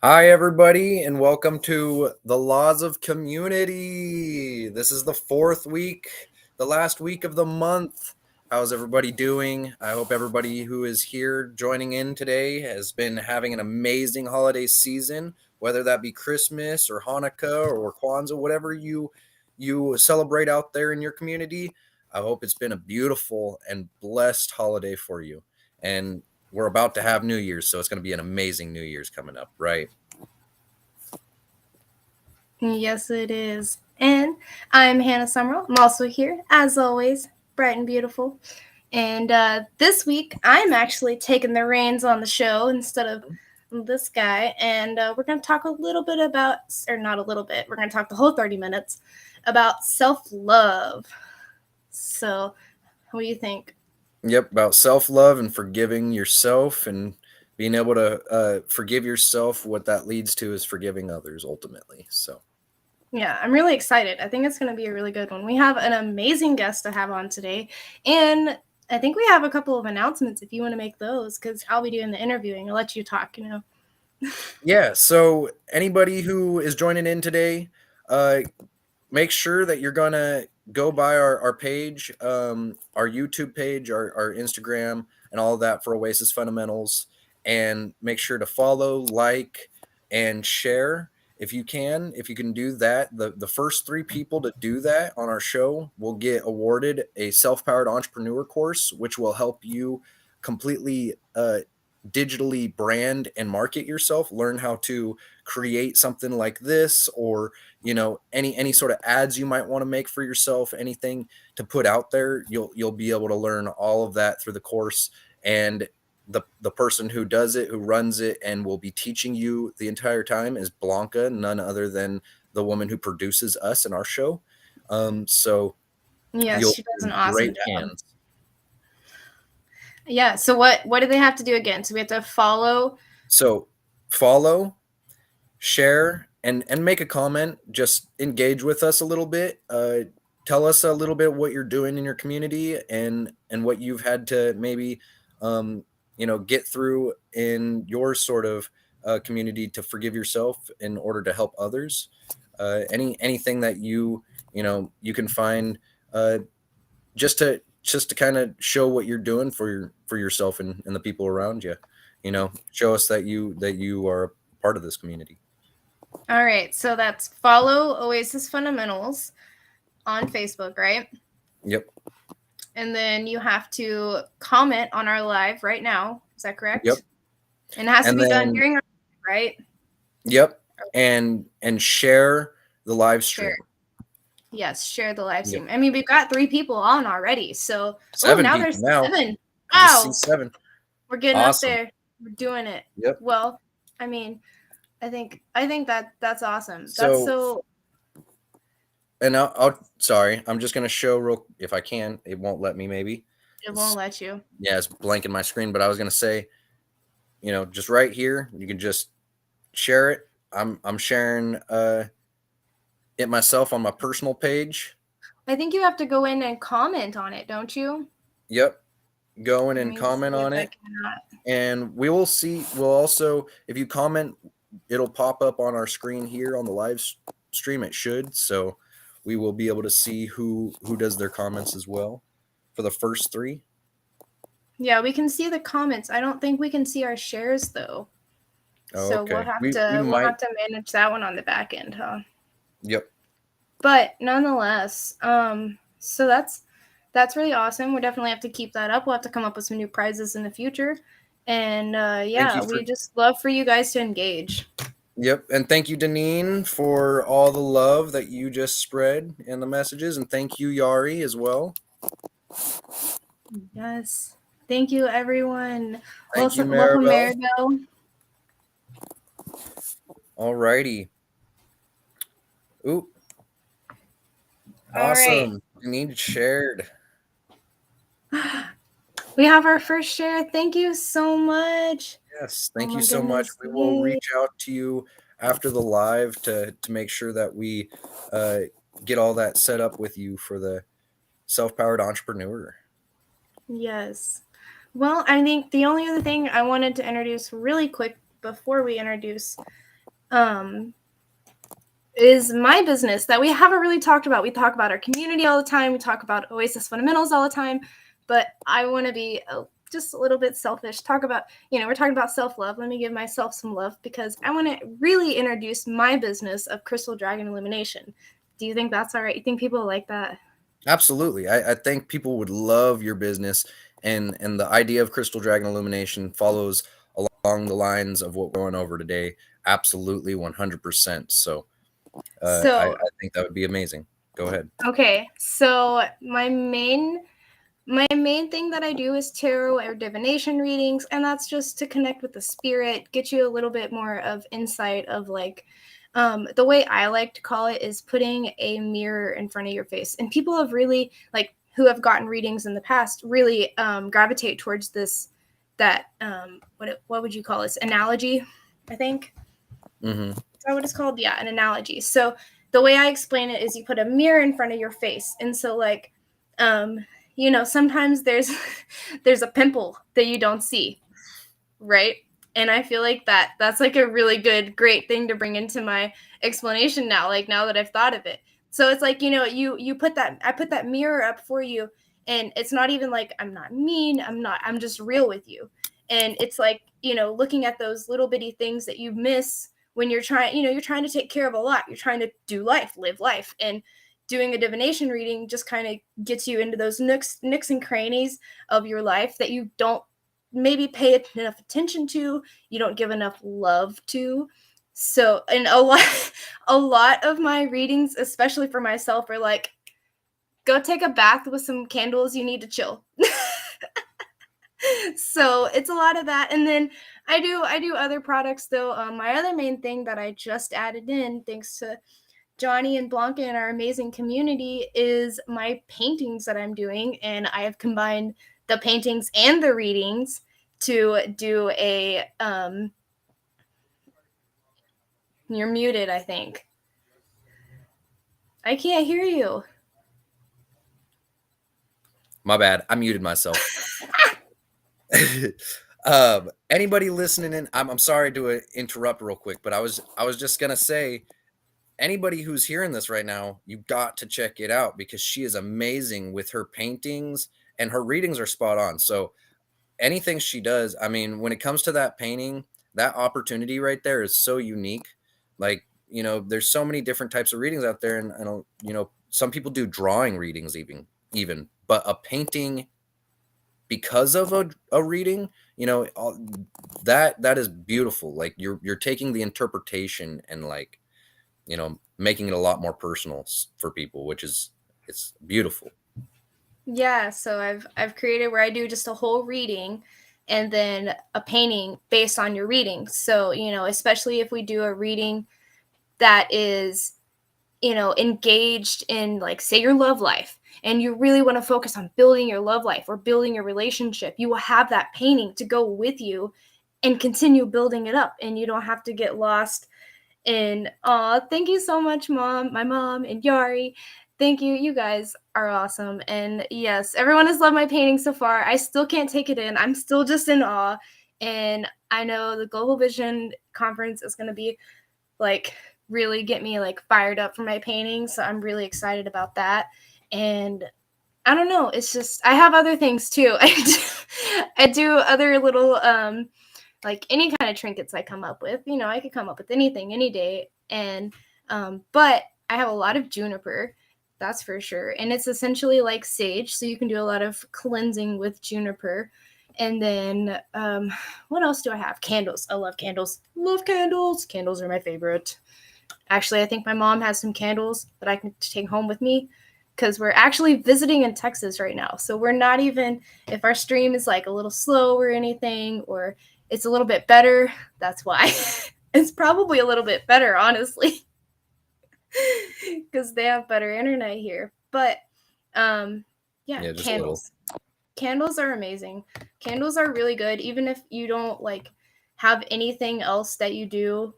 Hi, everybody, and welcome to the Laws of Community. This is the fourth week, the last week of the month. How's everybody doing? I hope everybody who is here joining in today has been having an amazing holiday season, whether that be Christmas or Hanukkah or Kwanzaa, whatever you celebrate out there in your community. I hope it's been a beautiful and blessed holiday for you. And we're about to have New Year's, so it's going to be an amazing New Year's coming up, right? Yes, it is. And I'm Hanna Sumrall. I'm also here, as always, bright and beautiful. And this week, I'm actually taking the reins on the show instead of this guy. And we're going to talk a little bit about, or not a little bit, we're going to talk the whole 30 minutes about self love. So, what do you think? Yep, about self-love and forgiving yourself and being able to forgive yourself. What that leads to is forgiving others ultimately. So, Yeah, I'm really excited. I think it's going to be a really good one. We have an amazing guest to have on today. And I think we have a couple of announcements if you want to make those, because I'll be doing the interviewing. I'll let you talk. yeah, so anybody who is joining in today, uh, make sure that you're going to go by our page, our YouTube page, our Instagram, and all of that for Oasis Fundamentals. And make sure to follow, like, and share if you can. If you can do that, the first three people to do that on our show will get awarded a self-powered entrepreneur course, which will help you completely digitally brand and market yourself, learn how to create something like this, or any sort of ads you might want to make for yourself, anything to put out there. You'll be able to learn all of that through the course. And the person who does it, who runs it, and will be teaching you the entire time is Blanca, none other than the woman who produces us in our show. So Yes, you'll she be does an in awesome great job. hands. Yeah, so what do they have to do again? So we have to follow. So follow, share, and make a comment. Just engage with us a little bit. Tell us a little bit what you're doing in your community, and what you've had to maybe get through in your sort of community to forgive yourself in order to help others. Anything that you can find, uh, just to kind of show what you're doing for yourself and the people around you. Show us that you are a part of this community. All right, so that's follow Oasis Fundamentals on Facebook, right? Yep. And then you have to comment on our live right now. Is that Yep. correct? And it has to And be done then, during our right? yep. And share the live Share. stream. Yes, share the live Yep. stream. I mean, we've got 3 people on already. So, Seven now people there's now. 7. I just see Wow, 7. we're getting up Awesome. there. We're doing it. Yep. Well, I mean, I think that's awesome. That's So, so. and sorry, I'm just gonna show real, if I can. It won't let me, maybe. It won't It's, let you. yeah, it's blanking my screen. But I was gonna say, just right here, you can just share it. I'm sharing it myself on my personal page. I think you have to go in and comment on it, don't you? Yep. Go in Let and me see comment if on I it. cannot. And we'll also, if you comment, it'll pop up on our screen here on the live stream. It should. So we will be able to see who does their comments as well for the first 3. Yeah, we can see the comments. I don't think we can see our shares though. Oh, So we'll okay. have We to we'll might. have to manage that one on the back end, huh? Yep. But nonetheless, so that's really awesome. We definitely have to keep that up. We'll have to come up with some new prizes in the future. And Thank yeah, you for. we just love for you guys to engage. Yep. And thank you, Deneen, for all the love that you just spread in the messages. And thank you, Yari, as well. Yes. Thank you, everyone. Thank you, Welcome, Maribel. Maribel. Alrighty. Oop. All right. Awesome. Deneen shared. We have our first share. Thank you so much. Yes, Oh thank you my so much. goodness. We will Yay. reach out to you after the live to make sure that we uh, get all that set up with you for the self-powered entrepreneur. Yes. Well, I think the only other thing I wanted to introduce really quick before we introduce is my business that we haven't really talked about. We talk about our community all the time. We talk about Oasis fundamentals all the time, but I want to be just a little bit selfish. Talk about, we're talking about self-love. Let me give myself some love because I want to really introduce my business of Crystal Dragon Illumination. Do you think that's all right? You think people like that? Absolutely. I think people would love your business, and the idea of Crystal Dragon Illumination follows along the lines of what we're going over today. Absolutely, 100%. So I So, think that would be amazing. Go ahead. okay. So my main thing that I do is tarot or divination readings, and that's just to connect with the spirit, get you a little bit more of insight of like the way I like to call it is putting a mirror in front of your face. And people have really like who have gotten readings in the past really gravitate towards this that what would you call this analogy? I think Mm-hmm. is that what it's called? Yeah, an analogy. So the way I explain it is you put a mirror in front of your face, and so like sometimes there's there's a pimple that you don't see, right? And I feel like that's like a really great thing to bring into my explanation now, like now that I've thought of it. So it's like, you put that I put that mirror up for you, and it's not even like I'm not mean, I'm just real with you. And it's like, looking at those little bitty things that you miss when you're trying to take care of a lot. You're trying to do life, live life. And doing a divination reading just kind of gets you into those nooks and crannies of your life that you don't maybe pay enough attention to, you don't give enough love to. So, and a lot of my readings, especially for myself, are like, go take a bath with some candles, you need to chill. So it's a lot of that. And then I do other products though. My other main thing that I just added in, thanks to Johnny and Blanca and our amazing community, is my paintings that I'm doing. And I have combined the paintings and the readings to do a you're muted, I think. I can't hear you. My bad. I muted myself. Anybody listening in, I'm sorry to interrupt real quick, but I was just gonna say, anybody who's hearing this right now, you got to check it out because she is amazing with her paintings, and her readings are spot on. So anything she does, I mean, when it comes to that painting, that opportunity right there is so unique. Like, there's so many different types of readings out there, and some people do drawing readings even, but a painting because of a reading, that is beautiful. Like you're taking the interpretation and like, making it a lot more personal for people, which is it's beautiful. Yeah, so I've created where I do just a whole reading and then a painting based on your reading. So, especially if we do a reading that is, engaged in like say your love life and you really want to focus on building your love life or building your relationship, you will have that painting to go with you and continue building it up, and you don't have to get lost in thank you so much, mom, my mom and Yari. Thank you. You guys are awesome. And yes, everyone has loved my painting so far. I still can't take it in. I'm still just in awe. And I know the Global Vision conference is going to be like really get me like fired up for my painting. So I'm really excited about that. And I don't know. It's just, I have other things too. I do other little, like any kind of trinkets I come up with. I could come up with anything any day. And but I have a lot of juniper, that's for sure. And it's essentially like sage, so you can do a lot of cleansing with juniper. And then what else do I have? Candles. I love candles. Love candles. Candles are my favorite. Actually, I think my mom has some candles that I can take home with me because we're actually visiting in Texas right now. So we're not even, if our stream is like a little slow or anything, or it's a little bit better, that's why. It's probably a little bit better, honestly, because they have better internet here. But yeah, Yeah, just a little. candles. Candles are amazing. Candles are really good, even if you don't like have anything else that you do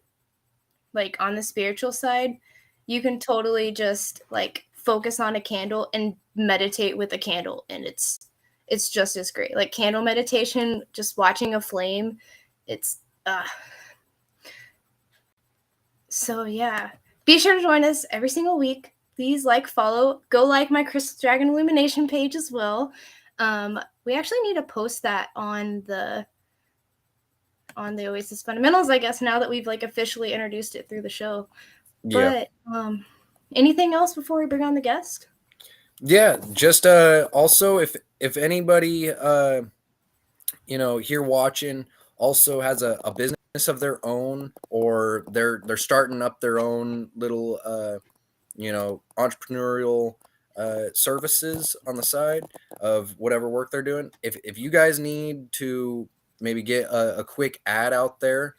like on the spiritual side. You can totally just like focus on a candle and meditate with a candle, and it's just as great. Like candle meditation, just watching a flame, it's So yeah, be sure to join us every single week. Please like, follow, go like my Crystal Dragon Illumination page as well. We actually need to post that on the Oasis Fundamentals, I guess, now that we've like officially introduced it through the show. Yeah. But anything else before we bring on the guest? Yeah, just also if anybody here watching also has a business of their own, or they're starting up their own little entrepreneurial services on the side of whatever work they're doing. If you guys need to maybe get a quick ad out there,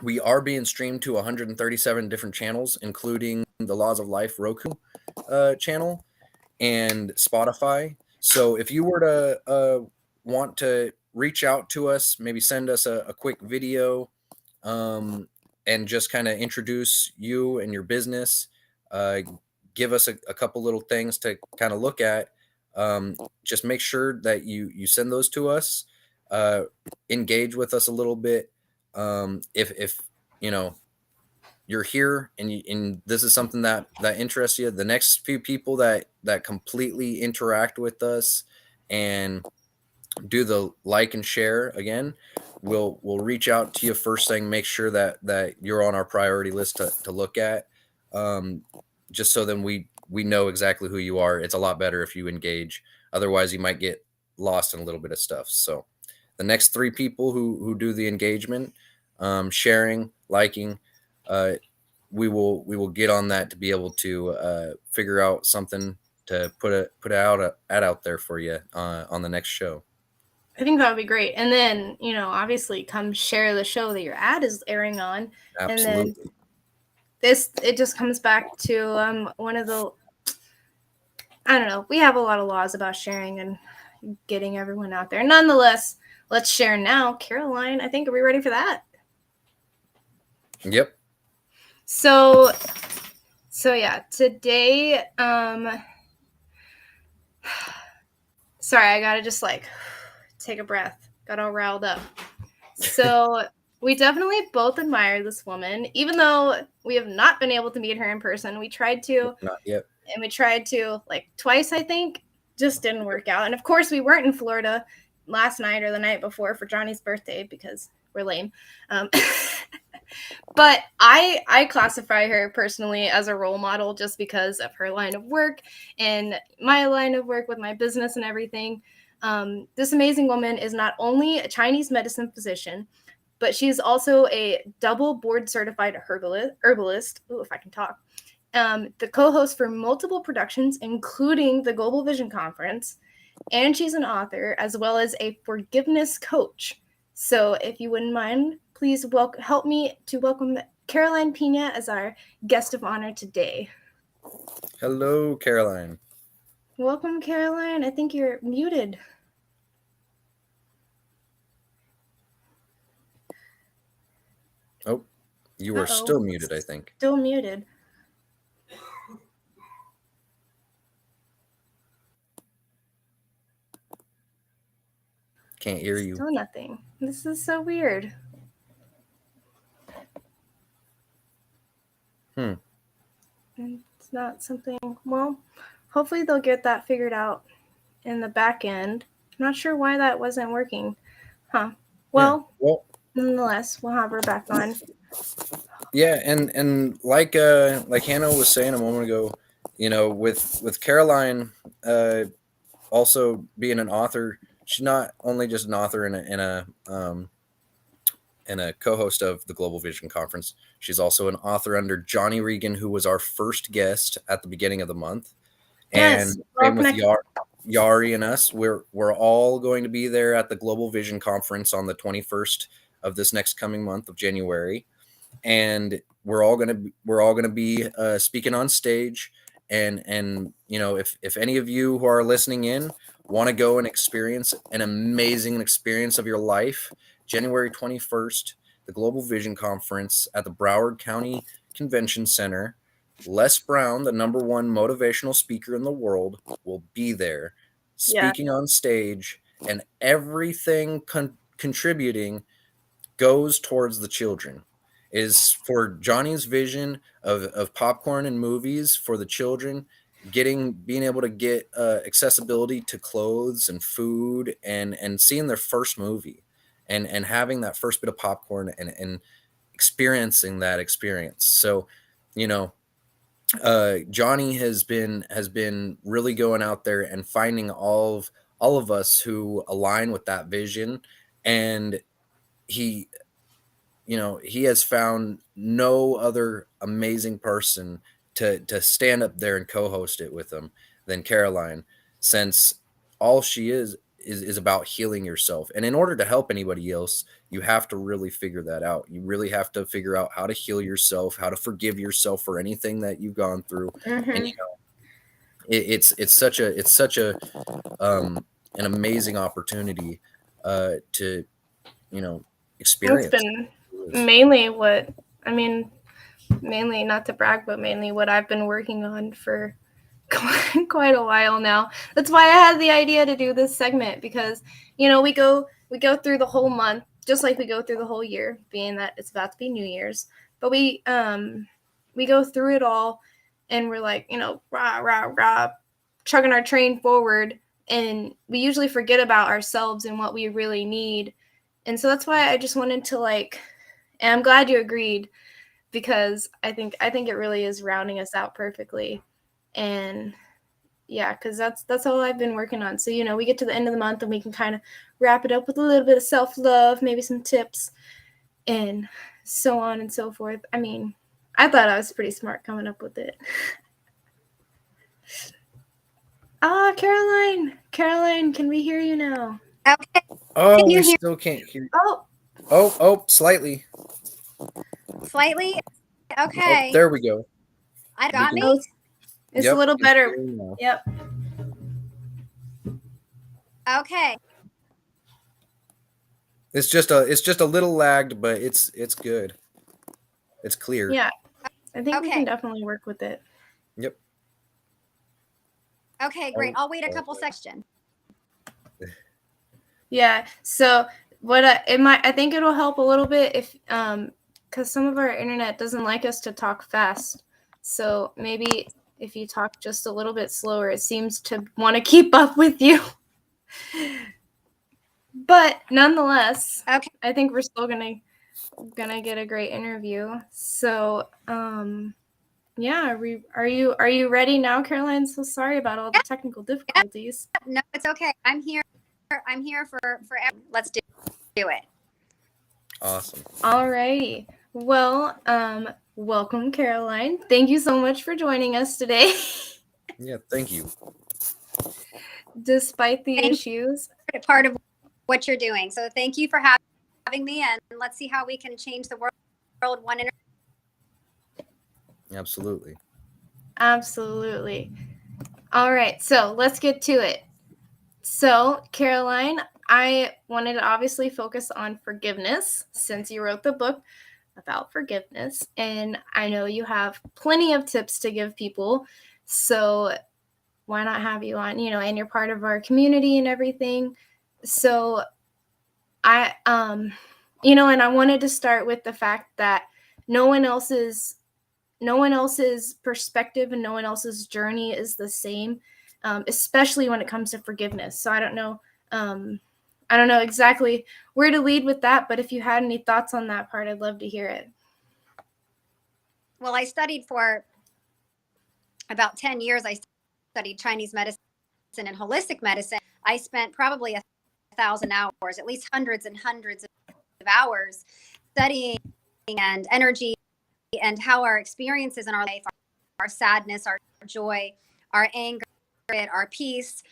we are being streamed to 137 different channels, including the Laws of Life Roku channel and Spotify. So if you were to want to reach out to us, maybe send us a quick video, and just kind of introduce you and your business, uh, give us a couple little things to kind of look at. Just make sure that you send those to us. Engage with us a little bit. If you know you're here and this is something that interests you, the next few people that completely interact with us and do the like and share again, we'll reach out to you first thing, make sure that you're on our priority list to look at, um, just so then we know exactly who you are. It's a lot better if you engage, otherwise you might get lost in a little bit of stuff. So the next three people who do the engagement, sharing, liking, uh, we will get on that to be able to figure out something to put out ad out there for you on the next show. I think that would be great. And then, obviously come share the show that your ad is airing on. And then Absolutely. it just comes back to one of the, I don't know, we have a lot of laws about sharing and getting everyone out there. Nonetheless, let's share now. Caroline, I think, are we ready for that? Yep. So yeah, today, sorry, I gotta just like take a breath. Got all riled up. So we definitely both admire this woman, even though we have not been able to meet her in person. We tried to, Not yet. and we tried to like twice, I think, just didn't work out. And of course, we weren't in Florida last night or the night before for Johnny's birthday because we're lame. But I classify her personally as a role model just because of her line of work and my line of work with my business and everything. This amazing woman is not only a Chinese medicine physician, but she is also a double board certified herbalist. Ooh, if I can talk. The co-host for multiple productions, including the Global Vision Conference, and she's an author as well as a forgiveness coach. So, if you wouldn't mind, please help me to welcome Caroline Pena as our guest of honor today. Hello, Caroline. Welcome, Caroline. I think you're muted. Oh, you are still muted, I think. Still muted. Can't hear you. Still nothing. This is so weird. It's not something, well, hopefully they'll get that figured out in the back end. I'm not sure why that wasn't working. Huh. Well, nonetheless, we'll have her back on. Yeah, and like Hanna was saying a moment ago, with Caroline also being an author, she's not only just an author and a co-host of the Global Vision Conference. She's also an author under Johnny Regan, who was our first guest at the beginning of the month. Yes, And same with Yari and us. We're all going to be there at the Global Vision Conference on the 21st of this next coming month of January, and we're all gonna be speaking on stage. And if any of you who are listening in want to go and experience an amazing experience of your life, January 21st, the Global Vision Conference at the Broward County Convention Center. Les Brown, the #1 motivational speaker in the world, will be there speaking on stage, and everything contributing goes towards the children. is for Johnny's vision of popcorn and movies for the children, being able to get accessibility to clothes and food, and seeing their first movie, and having that first bit of popcorn, and experiencing that experience. So, you know, Johnny has been really going out there and finding all of us who align with that vision. And he he has found no other amazing person to stand up there and co-host it with him than Caroline, since all she is about healing yourself. And in order to help anybody else, you have to really figure that out. You really have to figure out how to heal yourself, how to forgive yourself for anything that you've gone through. And Mm-hmm. it's such a an amazing opportunity to It's experience. been mainly what I mean, mainly not to brag, but mainly what I've been working on for quite a while now. That's why I had the idea to do this segment, because we go through the whole month just like we go through the whole year, being that it's about to be New Year's. But we go through it all, and we're like, rah rah rah, chugging our train forward, and we usually forget about ourselves and what we really need. And so that's why I just wanted to and I'm glad you agreed, because I think it really is rounding us out perfectly. And yeah, because that's all I've been working on. So we get to the end of the month and we can kind of wrap it up with a little bit of self-love, maybe some tips, and so on and so forth. I mean, I thought I was pretty smart coming up with it. Caroline, can we hear you now? Okay. Oh, Can you we hear still can't hear. Oh, Oh, slightly. slightly? Oh, Okay. there we go. I We got can. me? oh, it's a Yep. little we can better. hear you now. Yep. Okay. It's just a little lagged, but it's good. It's clear. Yeah, I think we can Okay. definitely work with it. Yep. Okay, great. I'll wait a couple Okay. seconds. Yeah. So I think it'll help a little bit if because some of our internet doesn't like us to talk fast. So maybe if you talk just a little bit slower, it seems to want to keep up with you. But nonetheless, Okay. I think we're still gonna get a great interview. So yeah, are you ready now, Caroline? So sorry about all the technical difficulties. No, it's okay. I'm here. I'm here for let's do it. Awesome. Alrighty. Well, welcome, Caroline. Thank you so much for joining us today, Yeah. Thank you. despite the Thank issues. you for part of what you're doing. So thank you for having me, and let's see how we can change the world one interview. Absolutely. Absolutely. All right, so let's get to it. So, Caroline, I wanted to obviously focus on forgiveness since you wrote the book about forgiveness, and I know you have plenty of tips to give people. So, why not have you on, and you're part of our community and everything. So, and I wanted to start with the fact that no one else's perspective and no one else's journey is the same, especially when it comes to forgiveness. So I don't know exactly where to lead with that, but if you had any thoughts on that part, I'd love to hear it. Well, I studied for about 10 years. I studied Chinese medicine and holistic medicine. I spent probably 1,000 hours, at least hundreds and hundreds of hours studying and energy and how our experiences in our life, our sadness, our joy, our anger, our peace,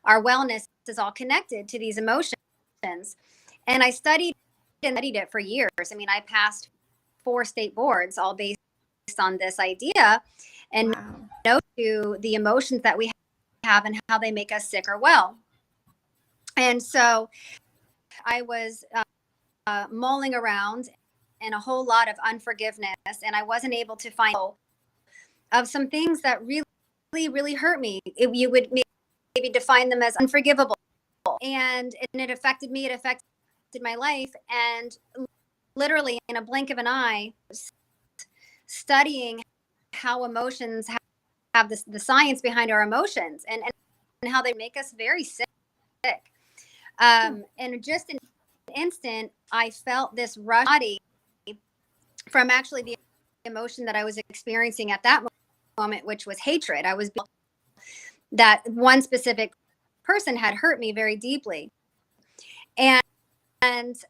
our wellness is all connected to these emotions. And I studied it for years. I mean, I passed 4 state boards all based on this idea and Wow. know to the emotions that we have and how they make us sick or well. And so I was mulling around and a whole lot of unforgiveness, and I wasn't able to find of some things that really, really hurt me. You would maybe define them as unforgivable, and it affected me. It affected my life, and literally in a blink of an eye, studying how emotions have the science behind our emotions, and how they make us very sick. And just in an instant, I felt this rush body from actually the emotion that I was experiencing at that moment, which was hatred. I was that one specific person had hurt me very deeply, and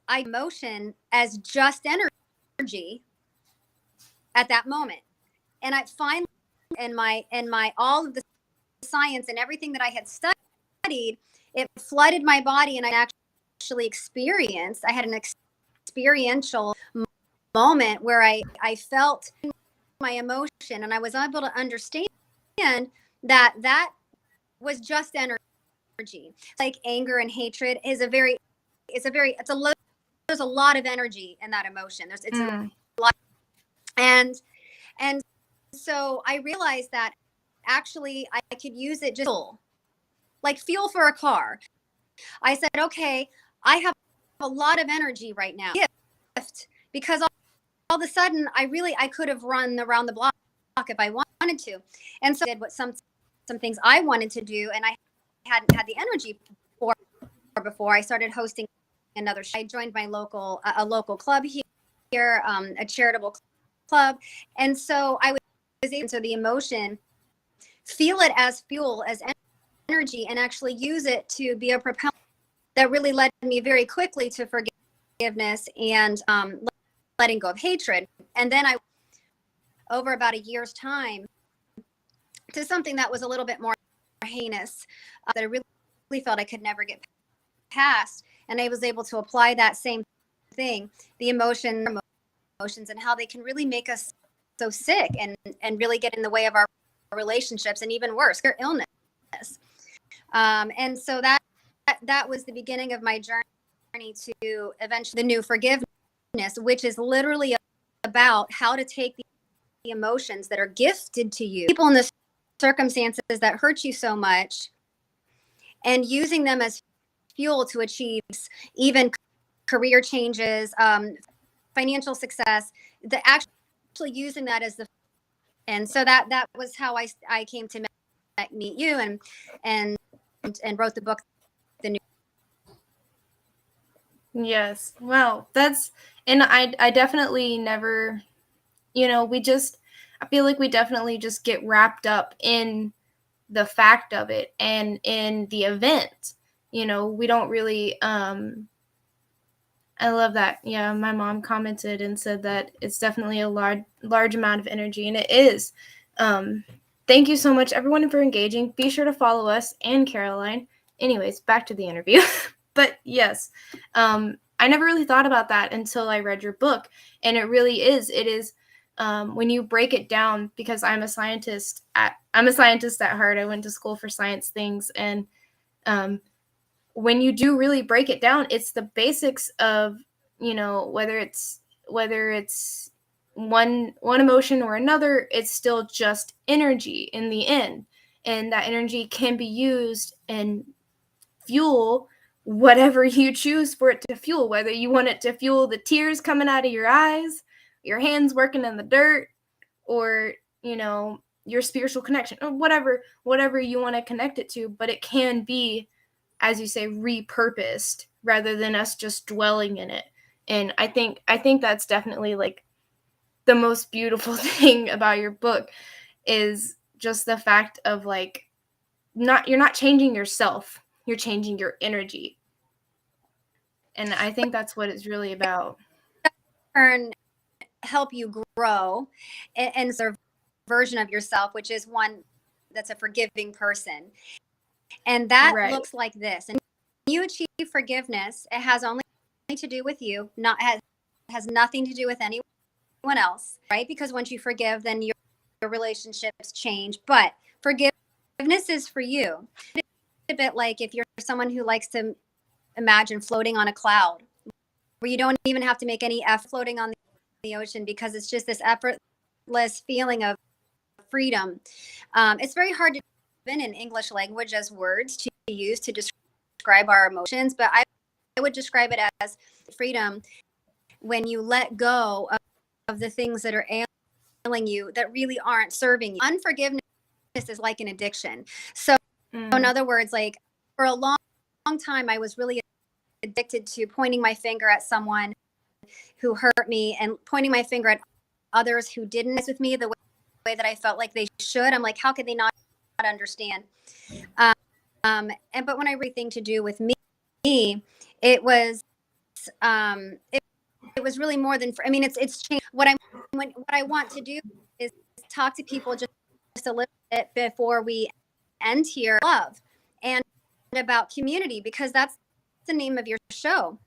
I emotion as just energy at that moment. And I finally, in my all of the science and everything that I had studied, it flooded my body, and I actually experienced. I had an experiential moment where I felt my emotion, and I was able to understand that was just energy. Like anger and hatred is there's a lot of energy in that emotion. It's a lot, and so I realized that actually I could use it just like fuel for a car. I said, okay, I have a lot of energy right now, because all of a sudden I could have run around the block if I wanted to, and so I did what some things I wanted to do, and I hadn't had the energy for before. I started hosting another show. I joined my local club here, a charitable club, and so I was able to the emotion, feel it as fuel, as energy, and actually use it to be a propellant that really led me very quickly to forgiveness and letting go of hatred. And then I, over about a year's time, to something that was a little bit more heinous, that I really felt I could never get past. And I was able to apply that same thing, the emotions, and how they can really make us so sick and really get in the way of our relationships, and even worse, their illness. And so that was the beginning of my journey to eventually the new forgiveness, which is literally about how to take the emotions that are gifted to you, people in the circumstances that hurt you so much, and using them as fuel to achieve even career changes, financial success, actually using that as and so that was how I came to meet you and wrote the book, the new. Yes. Wow. And I definitely never, I feel like we definitely just get wrapped up in the fact of it and in the event. We don't really, I love that. Yeah, my mom commented and said that it's definitely a large amount of energy, and it is. Thank you so much, everyone, for engaging. Be sure to follow us and Caroline. Anyways, back to the interview. But yes, I never really thought about that until I read your book, and it really is. It is when you break it down, because I'm a scientist at heart. I went to school for science things, and when you do really break it down, it's the basics of, whether it's one emotion or another, it's still just energy in the end. And that energy can be used and fuel whatever you choose for it to fuel, whether you want it to fuel the tears coming out of your eyes, your hands working in the dirt, or, your spiritual connection, or whatever you want to connect it to. But it can be, as you say, repurposed rather than us just dwelling in it. And I think that's definitely like the most beautiful thing about your book, is just the fact of like, you're not changing yourself, you're changing your energy. And I think that's what it's really about. Help you grow and serve version of yourself, which is one that's a forgiving person. And that looks like this. And when you achieve forgiveness, it has only to do with you, has nothing to do with anyone else, right? Because once you forgive, then your relationships change. But forgiveness is for you. It's a bit like if you're someone who likes to imagine floating on a cloud, where you don't even have to make any effort floating on the ocean, because it's just this effortless feeling of freedom. It's very hard to even in English language as words to use to describe our emotions, but I would describe it as freedom when you let go of the things that are ailing you that really aren't serving you. Unforgiveness is like an addiction. So in other words, like for a long time, I was really addicted to pointing my finger at someone who hurt me and pointing my finger at others who didn't with me the way that I felt like they should. I'm like, how could they not understand? But when I everything to do with me, it was it was really more than. I mean, it's changed. What I want to do is talk to people just a little bit before we end here. Love and about community, because that's the name of your show,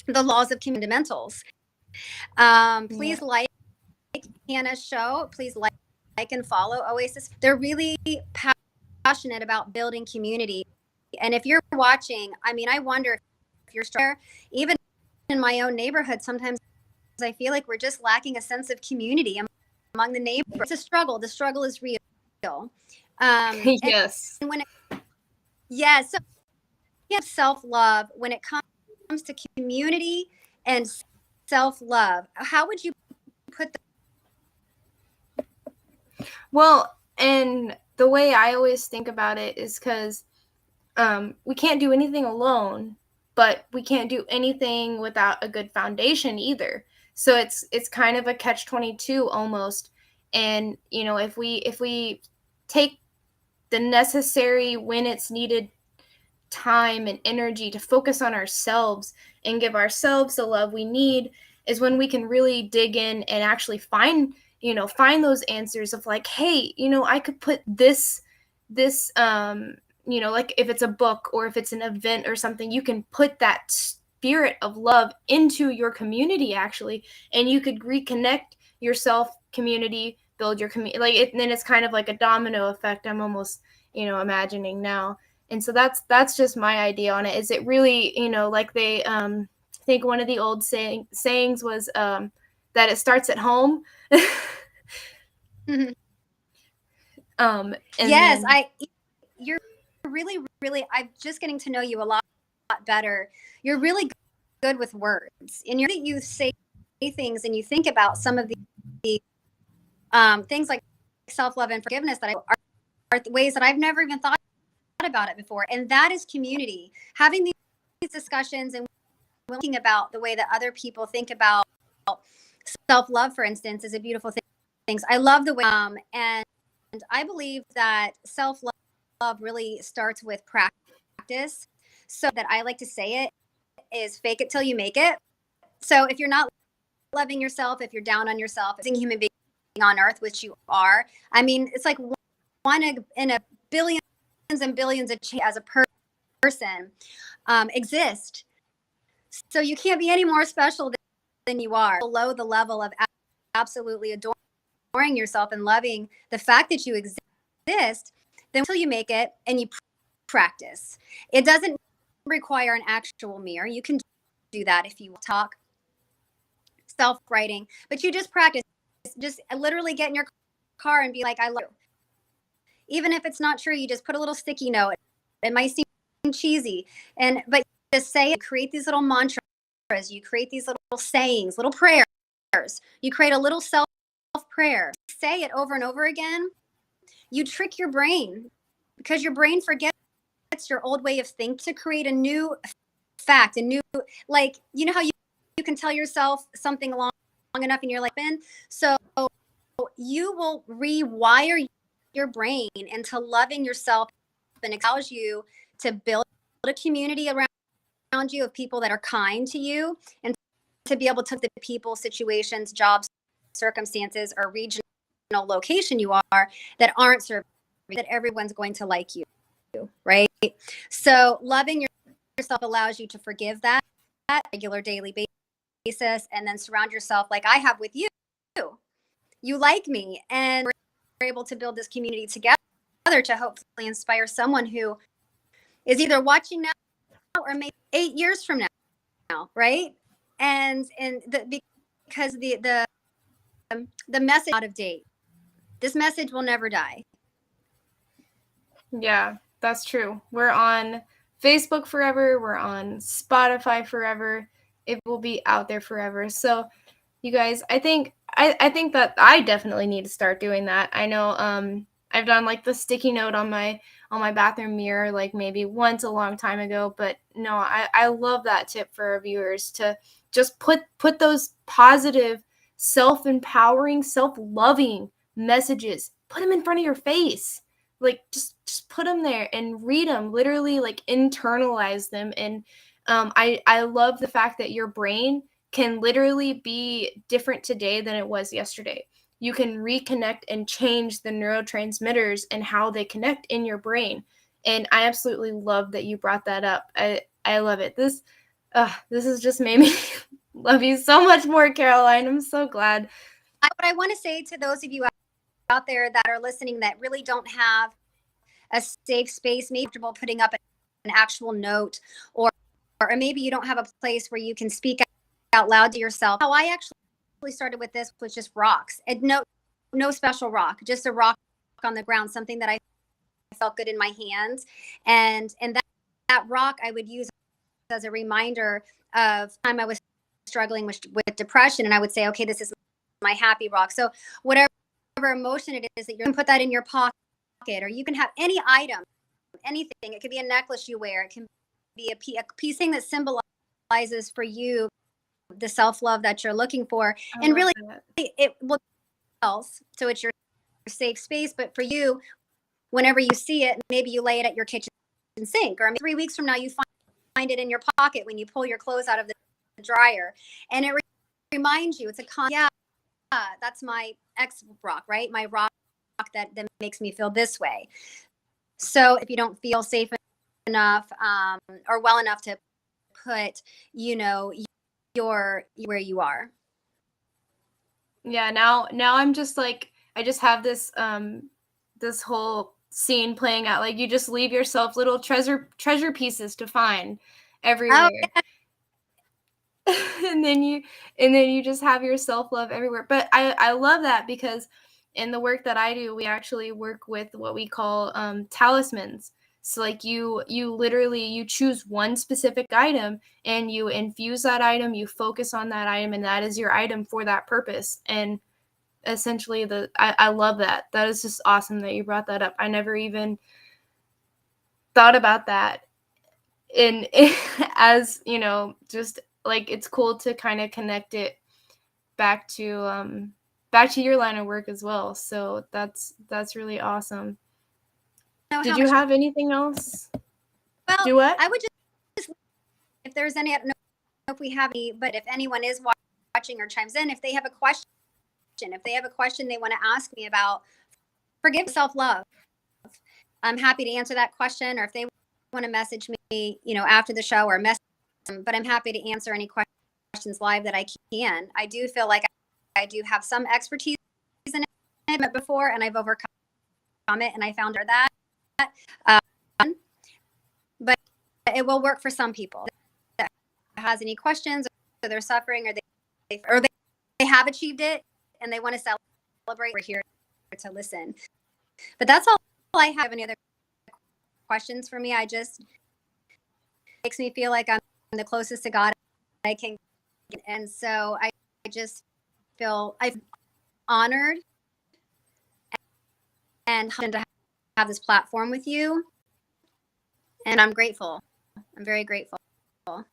The Laws of Fundamentals. Please like Hanna's show. Please like and follow Oasis. They're really passionate about building community. And if you're watching, I mean, I wonder if you're there. Even in my own neighborhood, sometimes I feel like we're just lacking a sense of community among the neighbors. It's a struggle. The struggle is real. Yes. And when so you have self-love when it comes to community and self-love. How would you put that? Well, and the way I always think about it is because we can't do anything alone, but we can't do anything without a good foundation either. So it's kind of a catch-22 almost. And if we take the necessary, when it's needed, time and energy to focus on ourselves and give ourselves the love we need, is when we can really dig in and actually find those answers of like, hey, I could put this like if it's a book or if it's an event or something, you can put that spirit of love into your community actually, and you could reconnect yourself, community, build your community, like it, and then it's kind of like a domino effect. I'm almost imagining now. And so that's just my idea on it. Is it really, like they I think one of the old sayings was that it starts at home. Mm-hmm. Yes, you're really, I'm just getting to know you a lot better. You're really good with words, and you say things and you think about some of the things like self-love and forgiveness that are ways that I've never even thought about it before. And that is community. Having these discussions and thinking about the way that other people think about self-love, for instance, is a beautiful thing. I love the way, and I believe that self-love really starts with practice. So that I like to say it is fake it till you make it. So if you're not loving yourself, if you're down on yourself, as a human being on earth, which you are, I mean, it's like one in a billions and billions of as a person exist. So you can't be any more special than you are. Below the level of absolutely adoring yourself and loving the fact that you exist, then until you make it and you practice. It doesn't require an actual mirror. You can do that if you talk self-writing, but you just practice. Just literally get in your car and be like, I love you. Even if it's not true, you just put a little sticky note. It might seem cheesy, but just say it. Create these little mantras. You create these little sayings, little prayers. You create a little self-prayer. Say it over and over again. You trick your brain because your brain forgets your old way of thinking to create a new fact, a new, like, how you can tell yourself something long enough and you're like, so you will rewire your brain into loving yourself, and it allows you to build a community around you of people that are kind to you, and to be able to the people, situations, jobs, circumstances, or regional location you are that aren't serving, that everyone's going to like you, right? So loving yourself allows you to forgive that regular daily basis, and then surround yourself like I have with you. You like me, and we're able to build this community together to hopefully inspire someone who is either watching now or maybe 8 years from now, right? Because the message is out of date. This message will never die. Yeah, that's true. We're on Facebook forever. We're on Spotify forever. it will be out there forever. So you guys, I think that I definitely need to start doing that. I know I've done like the sticky note on my bathroom mirror like maybe once a long time ago, but no, I love that tip for our viewers to just put those positive, self-empowering, self-loving messages, put them in front of your face. Like just put them there and read them, literally like internalize them. And I love the fact that your brain can literally be different today than it was yesterday. You can reconnect and change the neurotransmitters and how they connect in your brain. And I absolutely love that you brought that up. I love it. This has just made me love you so much more, Caroline. I'm so glad. What I want to say to those of you out there that are listening that really don't have a safe space, maybe comfortable putting up an actual note, or maybe you don't have a place where you can speak out loud to yourself. How I actually started with this was just rocks, and no special rock, just a rock on the ground, something that I felt good in my hands, and that rock I would use as a reminder of time I was struggling with depression, and I would say, okay, this is my happy rock. So whatever emotion it is that you can put that in your pocket, or you can have any item, anything. It could be a necklace you wear. It can be a piece thing that symbolizes for you the self-love that you're looking for. And really it will else. So it's your safe space. But for you, whenever you see it, maybe you lay it at your kitchen sink, or I mean, 3 weeks from now, you find it in your pocket when you pull your clothes out of the dryer. And it reminds you, it's yeah, that's my ex rock, right? My rock that makes me feel this way. So if you don't feel safe enough or well enough to put, your where you are. Yeah, now I'm just like, I just have this this whole scene playing out. Like, you just leave yourself little treasure pieces to find everywhere. Oh, yeah. and then you just have your self-love everywhere. But I love that, because in the work that I do, we actually work with what we call talismans. So like you literally, you choose one specific item and you infuse that item, you focus on that item, and that is your item for that purpose. And essentially I love that. That is just awesome that you brought that up. I never even thought about that. And as just like, it's cool to kind of connect it back to your line of work as well. So that's really awesome. Did you have anything else? Well, do what? I would just, if there's any, I don't know if we have any, but if anyone is watching or chimes in, if they have a question they want to ask me about forgiveness, self-love, I'm happy to answer that question. Or if they want to message me, after the show, or message them, but I'm happy to answer any questions live that I can. I do feel like I do have some expertise in it before, and I've overcome it, and I found that. But it will work for some people that has any questions, or they're suffering, or they have achieved it and they want to celebrate. We're here to listen. But that's all I have. Any other questions for me? I just makes me feel like I'm the closest to God I can get. And so I just feel I'm honored and to have this platform with you. And I'm grateful. I'm very grateful. Oh,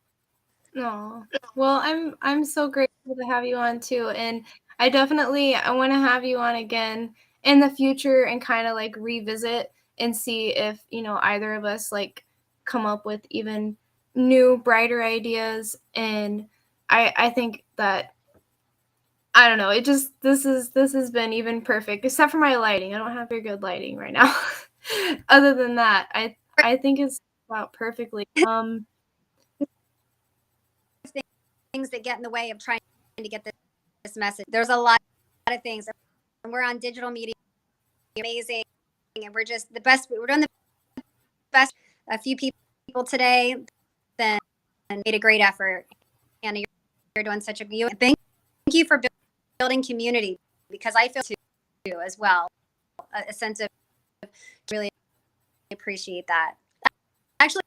well, I'm so grateful to have you on too. And I want to have you on again in the future and kind of like revisit and see if, either of us like come up with even new, brighter ideas. And I think that, I don't know, this has been even perfect, except for my lighting. I don't have very good lighting right now. Other than that, I think it's about perfectly. Things that get in the way of trying to get this message. There's a lot of things. We're on digital media, amazing, and we're just the best. We're doing the best. A few people today, then made a great effort. Hanna, you're doing such a good. Thank you for building community, because I feel too as well a sense of really appreciate that. Actually,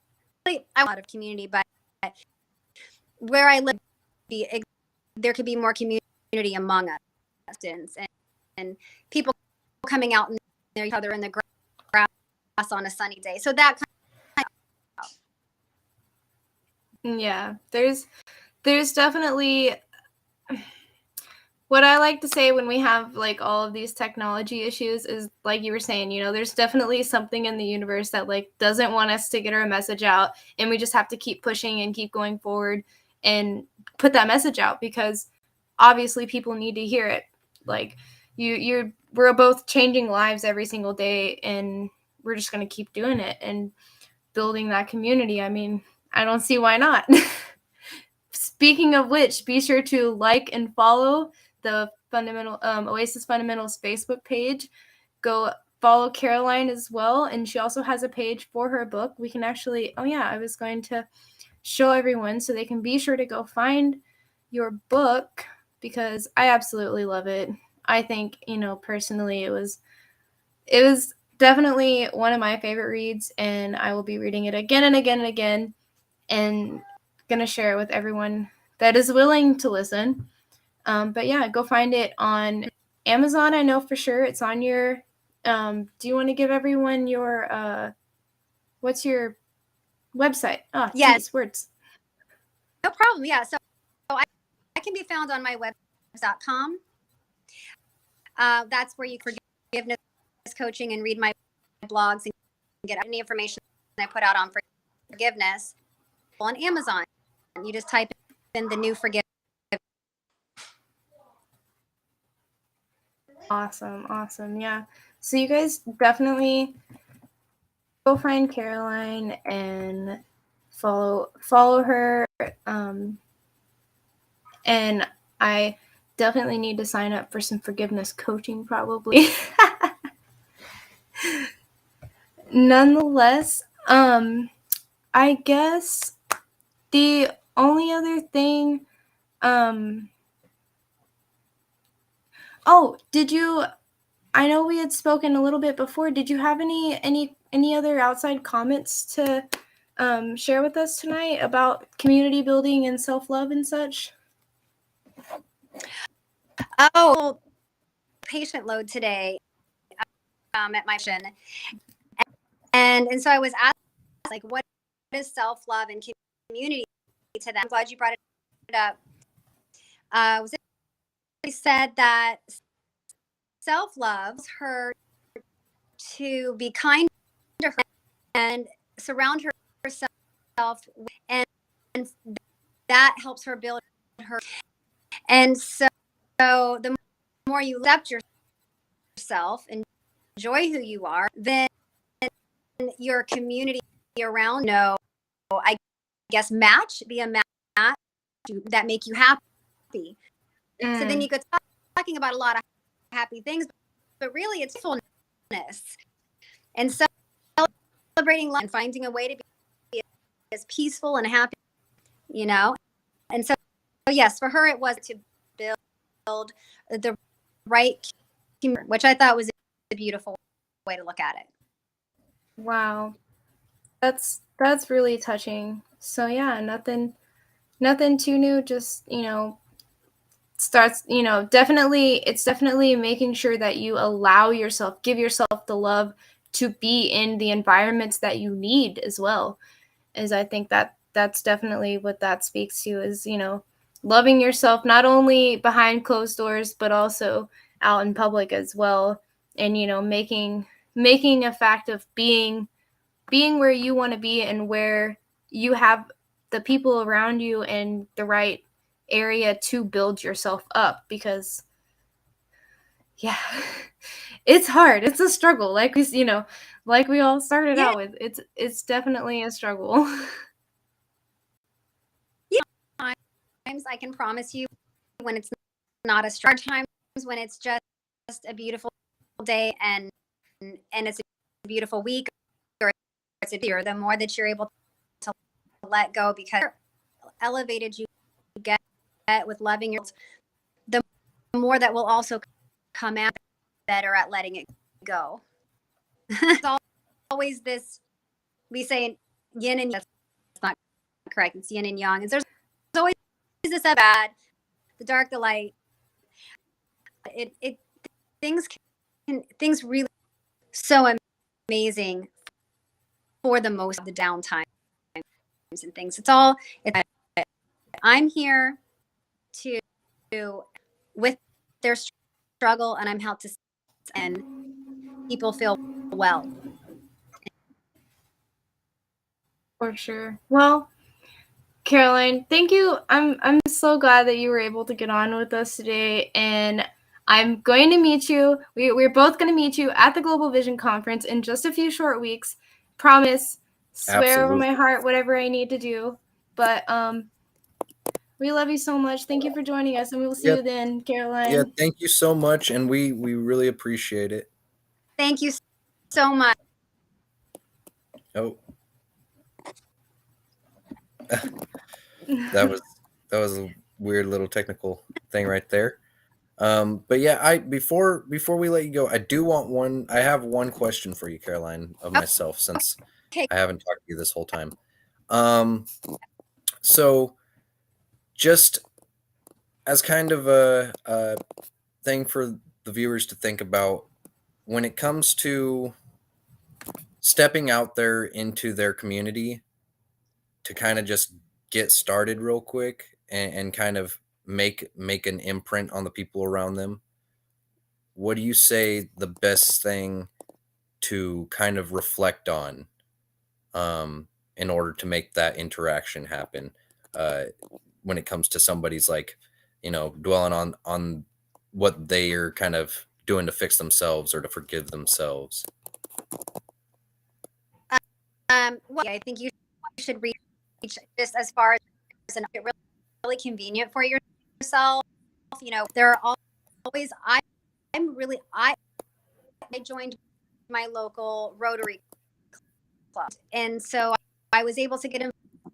I want a lot of community, but where I live, there could be more community among us, and people coming out and each other in the grass on a sunny day. So that Yeah, there's definitely what I like to say when we have like all of these technology issues is, like you were saying, there's definitely something in the universe that like doesn't want us to get our message out, and we just have to keep pushing and keep going forward and put that message out, because obviously people need to hear it. Like we're both changing lives every single day, and we're just going to keep doing it and building that community. I mean, I don't see why not. Speaking of which, be sure to like and follow the Oasis Fundamentals Facebook page. Go follow Caroline as well, and she also has a page for her book. We can actually, I was going to show everyone so they can be sure to go find your book, because I absolutely love it. I think, personally it was definitely one of my favorite reads, and I will be reading it again and again and again, and gonna share it with everyone that is willing to listen. But yeah, go find it on Amazon. I know for sure it's on your. Do you want to give everyone your what's your website? Oh, yes, geez, words. no problem. Yeah, so I can be found on my webcast.com. That's where you can forgiveness coaching and read my blogs and get any information I put out on forgiveness. On Amazon, you just type in the new forgiveness. Awesome. Yeah. So you guys definitely go find Caroline and follow her. And I definitely need to sign up for some forgiveness coaching, probably. Nonetheless, I guess the only other thing, I know we had spoken a little bit before. Did you have any other outside comments to share with us tonight about community building and self-love and such? Oh, patient load today at my mission. And so I was asked, like, what is self-love and community to them? I'm glad you brought it up. She said that self-love is her to be kind to her and surround herself, and that helps her build her. And so the more you accept yourself and enjoy who you are, then your community around, I guess, be a match that make you happy. So then you go talking about a lot of happy things, but really it's fullness and celebrating life and finding a way to be as peaceful and happy, And so yes, for her it was to build the right community, which I thought was a beautiful way to look at it. Wow, that's really touching. So yeah, nothing too new. Just starts. It's definitely making sure that you give yourself the love to be in the environments that you need as well. As I think that's definitely what that speaks to, is loving yourself not only behind closed doors but also out in public as well, and making a fact of being where you want to be and where you have the people around you and the right area to build yourself up, because yeah, it's hard. It's a struggle, like we all started out with. It's definitely a struggle. Times I can promise you, when it's not a struggle, times when it's just a beautiful day and it's a beautiful week, or it's a year, the more that you're able to let go, because elevated you get with loving yourself, the more that will also come out better at letting it go. It's always this, we say yin and yang. That's not correct. It's yin and yang. And there's always Jesus is bad, the dark, the light. It things really so amazing for the most of the downtime and things. I'm here to with their struggle, and I'm helped to and people feel well. For sure. Well, Caroline, thank you. I'm so glad that you were able to get on with us today, and I'm going to meet you. We're both going to meet you at the Global Vision Conference in just a few short weeks. Promise. Swear over my heart, whatever I need to do. But we love you so much. Thank you for joining us, and we will see you then, Caroline. Yeah, thank you so much, and we really appreciate it. Thank you so much. Oh. that was a weird little technical thing right there. But yeah, before we let you go, I have one question for you, Caroline, of myself, since I haven't talked to you this whole time. So just as kind of a thing for the viewers to think about, when it comes to stepping out there into their community to kind of just get started real quick and kind of make an imprint on the people around them, what do you say the best thing to kind of reflect on in order to make that interaction happen when it comes to somebody's, like, dwelling on what they are kind of doing to fix themselves or to forgive themselves? Well, I think you should reach just as far as and make it really convenient for yourself. There are always I joined my local Rotary club, and so I was able to get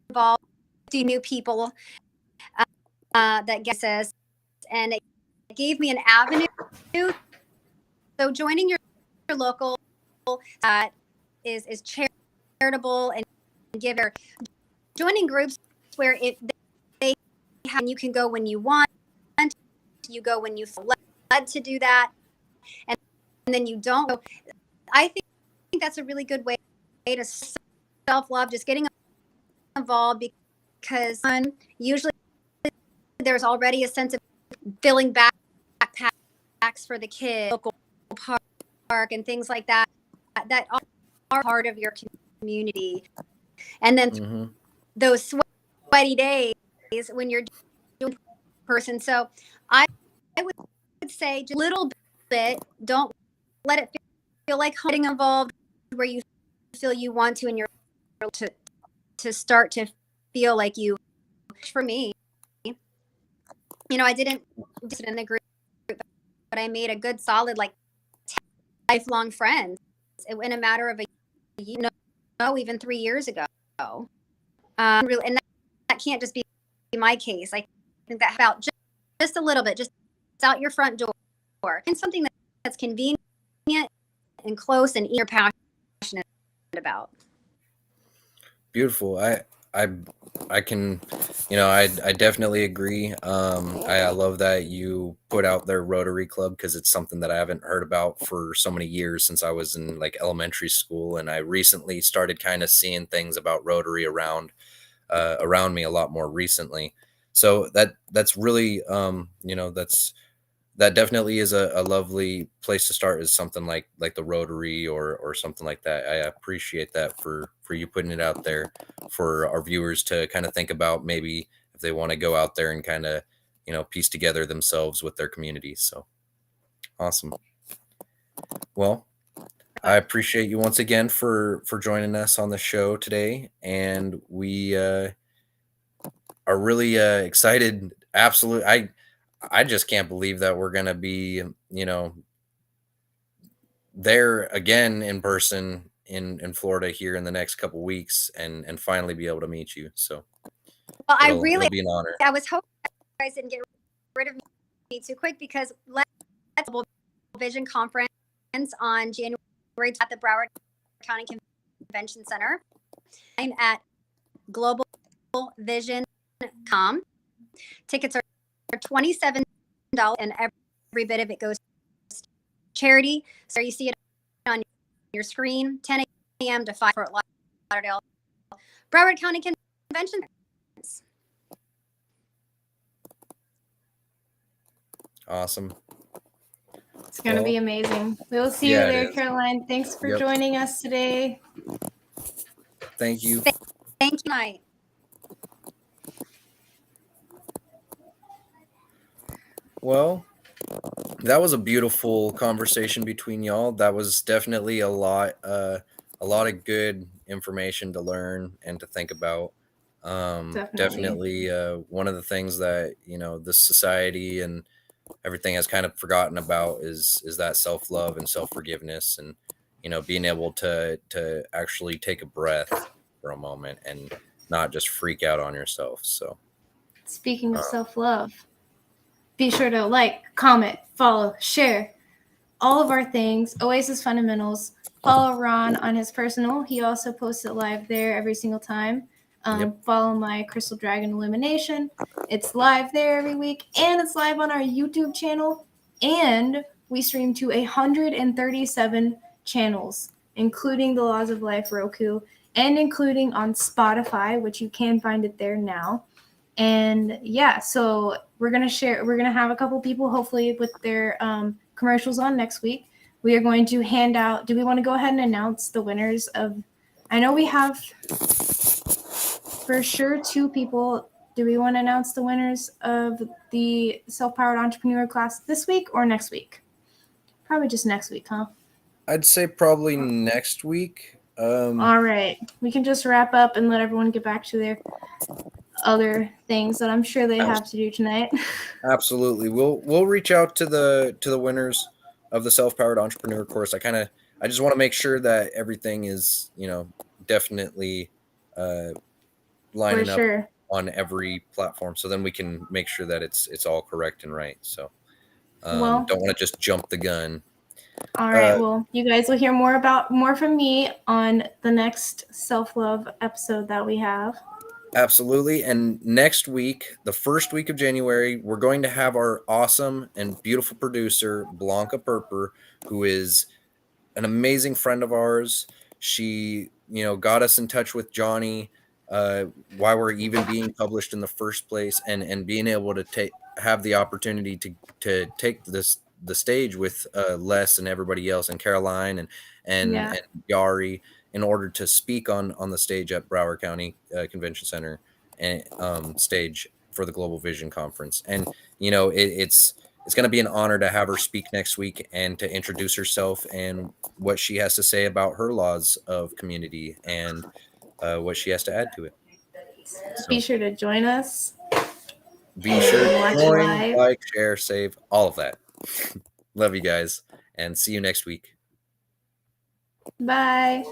involved, see new people that gets us, and it gave me an avenue. So joining your local is charitable and giver. Joining groups where they have, and you can go when you want, you go when you feel led to do that, and then you don't. So I think that's a really good way to self-love, just getting involved, because usually there's already a sense of filling backpacks for the kids, local park and things like that are part of your community. And then those sweaty days when you're doing person. So I would say just a little bit. Don't let it feel like getting involved where you feel you want to, and you're to start to feel like you. For me, I didn't in the group, but I made a good solid, like, lifelong friends in a matter of a year, even 3 years ago. Really, and that can't just be my case. I think that about just a little bit, just out your front door, and something that's convenient and close and you're passionate about. Beautiful. I can, I definitely agree. I love that you put out their Rotary Club, because it's something that I haven't heard about for so many years, since I was in, like, elementary school, and I recently started kind of seeing things about Rotary around me a lot more recently. So that's really, that definitely is a lovely place to start, is something like the Rotary or something like that. I appreciate that for you putting it out there for our viewers to kind of think about, maybe if they want to go out there and kind of, piece together themselves with their communities. So awesome. Well, I appreciate you once again for joining us on the show today, and we are really excited. Absolutely. I just can't believe that we're going to be, there again in person in Florida here in the next couple weeks, and finally be able to meet you. So well, it'll be an honor. I was hoping you guys didn't get rid of me too quick, because let's Global Vision Conference on January at the Broward County Convention Center. I'm at globalvision.com. Tickets are $27, and every bit of it goes to charity. So you see it on your screen, 10 a.m. to 5 Fort Lauderdale, Broward County Convention. Awesome. It's going to be amazing. We'll see you there, Caroline. Thanks for joining us today. Thank you. Thank you, Mike. Well, that was a beautiful conversation between y'all. That was definitely a lot of good information to learn and to think about. Definitely one of the things that, you know, this society and everything has kind of forgotten about is that self-love and self-forgiveness, and, you know, being able to actually take a breath for a moment and not just freak out on yourself. So speaking of self-love, be sure to like, comment, follow, share all of our things. Oasis Fundamentals. Follow Ron on his personal. He also posts it live there every single time. Follow my Crystal Dragon Illumination. It's live there every week, and it's live on our YouTube channel. And we stream to 137 channels, including the Laws of Life Roku, and including on Spotify, which you can find it there now. And yeah, so we're gonna have a couple people hopefully with their commercials on next week. We are going to hand out. Do we want to go ahead and announce the winners of? I know we have for sure 2 people. Do we want to announce the winners of the self-powered entrepreneur class this week or next week? Probably just next week, huh? I'd say probably next week. All right, we can just wrap up and let everyone get back to their other things that I'm sure they have to do tonight. Absolutely. We'll reach out to the winners of the self-powered entrepreneur course. I just want to make sure that everything is, you know, definitely lining up on every platform, so then we can make sure that it's all correct and right. So don't want to just jump the gun. All right. Well, you guys will hear more from me on the next self-love episode that we have. Absolutely. And next week, the first week of January, we're going to have our awesome and beautiful producer, Blanca Perper, who is an amazing friend of ours. She, you know, got us in touch with Johnny, why we're even being published in the first place, and being able to have the opportunity to take the stage with Les and everybody else, and Caroline and Yari, in order to speak on the stage at Broward County Convention Center and stage for the Global Vision Conference. And, you know, it's going to be an honor to have her speak next week and to introduce herself and what she has to say about her laws of community and what she has to add to it. So, be sure to join us. Be sure to join, like, share, save, all of that. Love you guys, and see you next week. Bye.